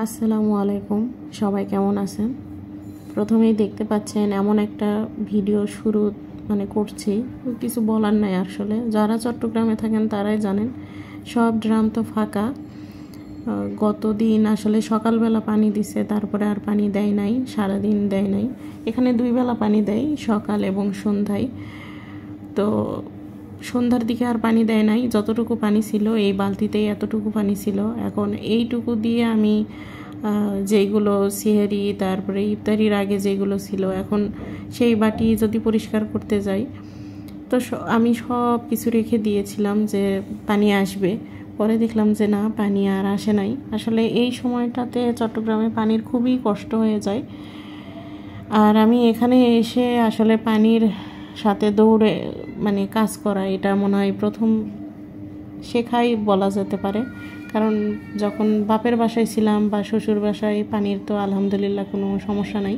আসসালামু আলাইকুম, সবাই কেমন আছেন? প্রথমেই দেখতে পাচ্ছেন এমন একটা ভিডিও শুরু করছি, কিছু বলার নাই। আসলে যারা চট্টগ্রামে থাকেন তারাই জানেন, সব ড্রাম তো ফাঁকা। গতদিন আসলে সকালবেলা পানি দিছে, তারপরে আর পানি দেয় নাই, সারাদিন দেয় নাই। এখানে 2 বেলা পানি দেয়, সকাল এবং সন্ধ্যায়। তো সন্ধ্যার দিকে আর পানি দেয় নাই। যতটুকু পানি ছিল এই বালতিতেই এতটুকু পানি ছিল। এখন এইটুকু দিয়ে আমি যেইগুলো সেহরি তারপরে ইফতারির আগে যেগুলো ছিল, এখন সেই বাটি যদি পরিষ্কার করতে যাই তো আমি সব কিছু রেখে দিয়েছিলাম যে পানি আসবে। পরে দেখলাম যে না, পানি আর আসে নাই। আসলে এই সময়টাতে চট্টগ্রামে পানির খুবই কষ্ট হয়ে যায়। আর আমি এখানে এসে আসলে পানির সাথে দৌড়ে কাজ করা, এটা মনে হয় প্রথম শেখাই বলা যেতে পারে। কারণ যখন বাপের বাসায় ছিলাম বা শ্বশুর বাসায় পানির তো আলহামদুলিল্লাহ কোনো সমস্যা নাই।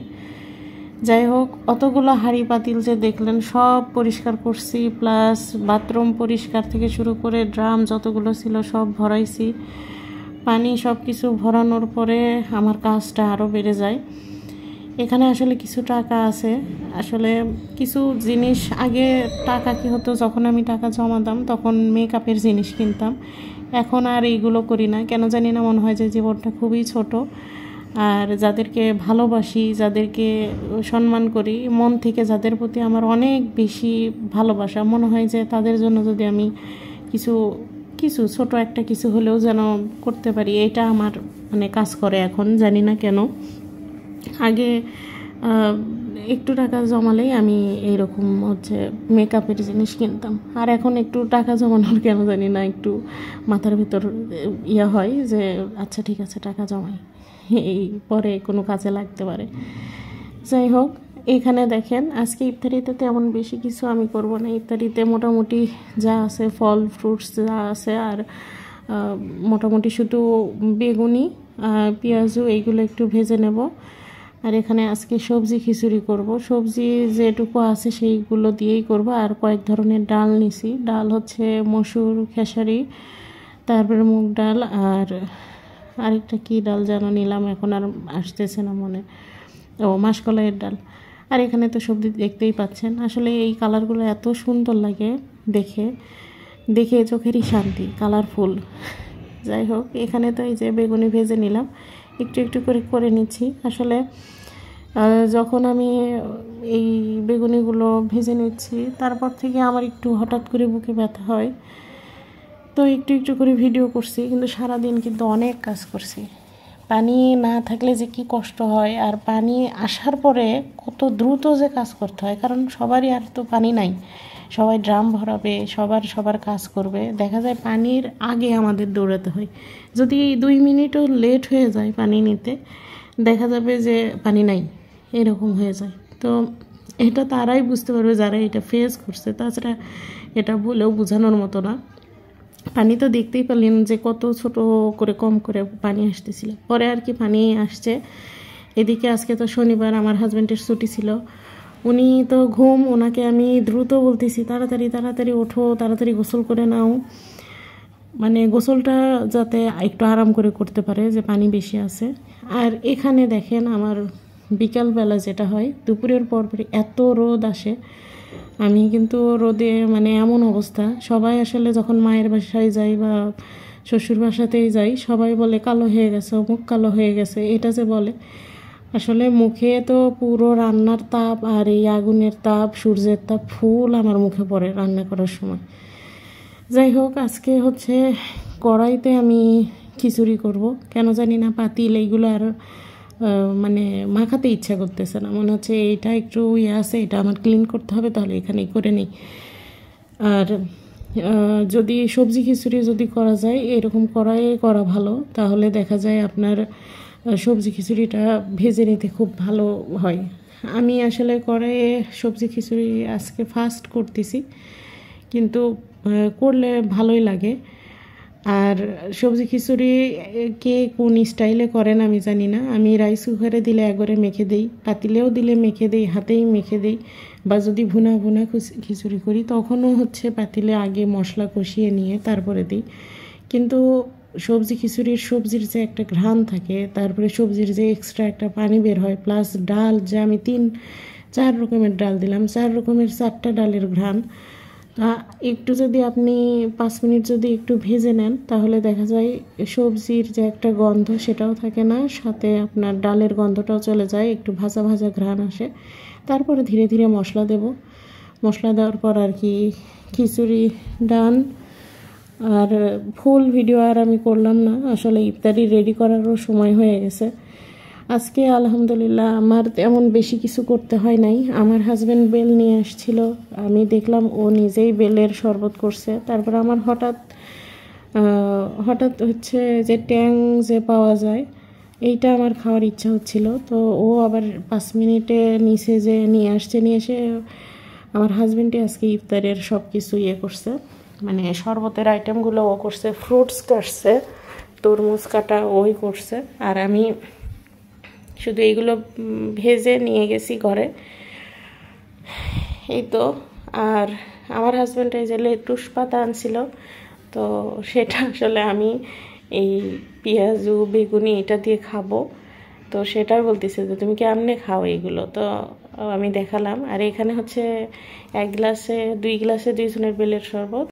যাই হোক, অতগুলো হাঁড়ি পাতিল যে দেখলেন সব পরিষ্কার করছি, প্লাস বাথরুম পরিষ্কার থেকে শুরু করে ড্রাম যতগুলো ছিল সব ভরাইছি। পানি সব কিছু ভরানোর পরে আমার কাজটা আরও বেড়ে যায়। এখানে আসলে কিছু টাকা আছে। আসলে কিছু জিনিস আগে টাকা কি হতো, যখন আমি টাকা জমাতাম তখন মেকআপের জিনিস কিনতাম। এখন আর এইগুলো করি না, কেন জানি না, মনে হয় যে জীবনটা খুবই ছোট। আর যাদেরকে ভালোবাসি, যাদেরকে সম্মান করি মন থেকে, যাদের প্রতি আমার অনেক বেশি ভালোবাসা, মনে হয় যে তাদের জন্য যদি আমি কিছু কিছু ছোট একটা কিছু হলেও যেন করতে পারি, এটা আমার কাজ করে। এখন জানি না কেন, আগে একটু টাকা জমালেই আমি এইরকম মেকআপের জিনিস কিনতাম। আর এখন একটু টাকা জমানোর কেন জানি না একটু মাথার ভিতর হয় যে আচ্ছা ঠিক আছে, টাকা জমাই, এই পরে কোনো কাজে লাগতে পারে। যাই হোক, এখানে দেখেন আজকে ইফতারিতে তেমন বেশি কিছু আমি করব না। ইফতারিতে মোটামুটি যা আছে, ফল ফ্রুটস যা আছে, আর মোটামুটি শুধু বেগুনি পেঁয়াজু এইগুলো একটু ভেজে নেব। আর এখানে আজকে সবজি খিচুড়ি করব। সবজি যেটুকু আছে সেইগুলো দিয়েই করব। আর কয়েক ধরনের ডাল নিছি। ডাল হচ্ছে মসুর, খেসারি, তারপরে মুগ ডাল, আর আরেকটা কি ডাল যেন নিলাম, এখন আর আসতেছে না মনে, মাসকলাইয়ের ডাল। আর এখানে তো সবজি দেখতেই পাচ্ছেন। আসলে এই কালারগুলো এত সুন্দর লাগে দেখে দেখে, চোখেরই শান্তি, কালারফুল। যাই হোক, এখানে তো এই যে বেগুনি ভেজে নিলাম, একটু একটু করে নিচ্ছি। আসলে যখন আমি এই বেগুনিগুলো ভেজে নিচ্ছি, তারপর থেকে আমার একটু হঠাৎ করে বুকে ব্যথা হয়। তো একটু একটু করে ভিডিও করছি, কিন্তু সারাদিন কিন্তু অনেক কাজ করছি। পানি না থাকলে যে কি কষ্ট হয়, আর পানি আসার পরে কত দ্রুত যে কাজ করতে হয়, কারণ সবারই আর তো পানি নাই। সবাই ড্রাম ভরাবে, সবার কাজ করবে, দেখা যায় পানির আগে আমাদের দৌড়াতে হয়। যদি 2 মিনিটও লেট হয়ে যায় পানি নিতে, দেখা যাবে যে পানি নাই, এরকম হয়ে যায়। তো এটা তারাই বুঝতে পারবে যারা এটা ফেস করছে, তাছাড়া এটা বলেও বোঝানোর মতো না। পানি তো দেখতেই পেলেন যে কত ছোট করে কম করে পানি আসতেছিল, পরে আর কি পানি আসছে। এদিকে আজকে তো শনিবার, আমার হাজব্যান্ডের ছুটি ছিল, উনি তো ঘুম, ওনাকে আমি দ্রুত বলতেছি তাড়াতাড়ি তাড়াতাড়ি ওঠো, তাড়াতাড়ি গোসল করে নাও, গোসলটা যাতে একটু আরাম করে করতে পারে, যে পানি বেশি আছে। আর এখানে দেখেন আমার বিকালবেলা যেটা হয়, দুপুরের পর এত রোদ আসে, আমি কিন্তু রোদে এমন অবস্থা। সবাই আসলে যখন মায়ের বাসায় যাই বা শ্বশুর বাসাতেই যাই, সবাই বলে কালো হয়ে গেছে, মুখ কালো হয়ে গেছে, এটা যে বলে। আসলে মুখে তো পুরো রান্নার তাপ আর এই আগুনের তাপ, সূর্যের তাপ ফুল আমার মুখে পড়ে রান্না করার সময়। যাই হোক, আজকে কড়াইতে আমি খিচুড়ি করব। কেন জানি না পাতিল এইগুলো আর মাখাতে ইচ্ছা করতেছে না, মনে হচ্ছে এইটা একটু আছে, এটা আমার ক্লিন করতে হবে, তাহলে এখানেই করে নিই। আর যদি সবজি খিচুড়ি যদি করা যায় এরকম কড়াইয়ে করা ভালো, তাহলে দেখা যায় আপনার সবজি খিচুড়িটা ভেজে নিতে খুব ভালো হয়। আমি আসলে কড়াইয়ে সবজি খিচুড়ি আজকে ফার্স্ট করতেছি, কিন্তু করলে ভালোই লাগে। আর সবজি খিচুড়ি কে কোন স্টাইলে করেন আমি জানি না। আমি রাইস কুকারে দিলে একবারে মেখে দিই, পাতিলেও দিলে মেখে দিই, হাতেই মেখে দিই, বা যদি ভুনা ভুনা খিচুড়ি করি তখনও পাতিলে আগে মশলা কষিয়ে নিয়ে তারপরে দিই। কিন্তু সবজি খিচুড়ির সবজির যে একটা ঘ্রাণ থাকে, তারপরে সবজির যে এক্সট্রা একটা পানি বের হয়, প্লাস ডাল যে আমি 4 রকমের ডাল দিলাম, 4 রকমের 4টা ডালের ঘ্রাণ। তা একটু যদি আপনি 5 মিনিট যদি একটু ভেজে নেন, তাহলে দেখা যায় সবজির যে একটা গন্ধ সেটাও থাকে না, সাথে আপনার ডালের গন্ধটাও চলে যায়, একটু ভাজা ভাজা ঘ্রাণ আসে। তারপরে ধীরে ধীরে মশলা দেব। মশলা দেওয়ার পর আর কি খিচুড়ি ডান। আর ফুল ভিডিও আর আমি করলাম না, আসলে ইফতারি রেডি করারও সময় হয়ে গেছে। আজকে আলহামদুলিল্লাহ আমার তেমন বেশি কিছু করতে হয় নাই। আমার হাজব্যান্ড বেল নিয়ে আসছিল, আমি দেখলাম ও নিজেই বেলের শরবত করছে। তারপর আমার হঠাৎ হচ্ছে যে ট্যাং যে পাওয়া যায়, এইটা আমার খাওয়ার ইচ্ছা হচ্ছিল। তো ও আবার 5 মিনিটে নিচে যে নিয়ে এসে আমার হাজব্যান্ডই আজকে ইফতারের সব কিছু করছে, মানে শরবতের আইটেমগুলো ও করছে, ফ্রুটস কাটছে, তরমুজ কাটা ওই করছে, আর আমি শুধু এইগুলো ভেজে নিয়ে গেছি ঘরে, এই তো। আর আমার হাজব্যান্ড এই যে লেটুস পাতা আনছিল, তো সেটা আসলে আমি এই পেঁয়াজু বেগুনি এটা দিয়ে খাবো, তো সেটাই বলতেছে যে তুমি কেমনে খাও এইগুলো। তো আমি দেখালাম। আর এখানে হচ্ছে 1 গ্লাসে 2 গ্লাসে 2 জনের বেলের শরবত।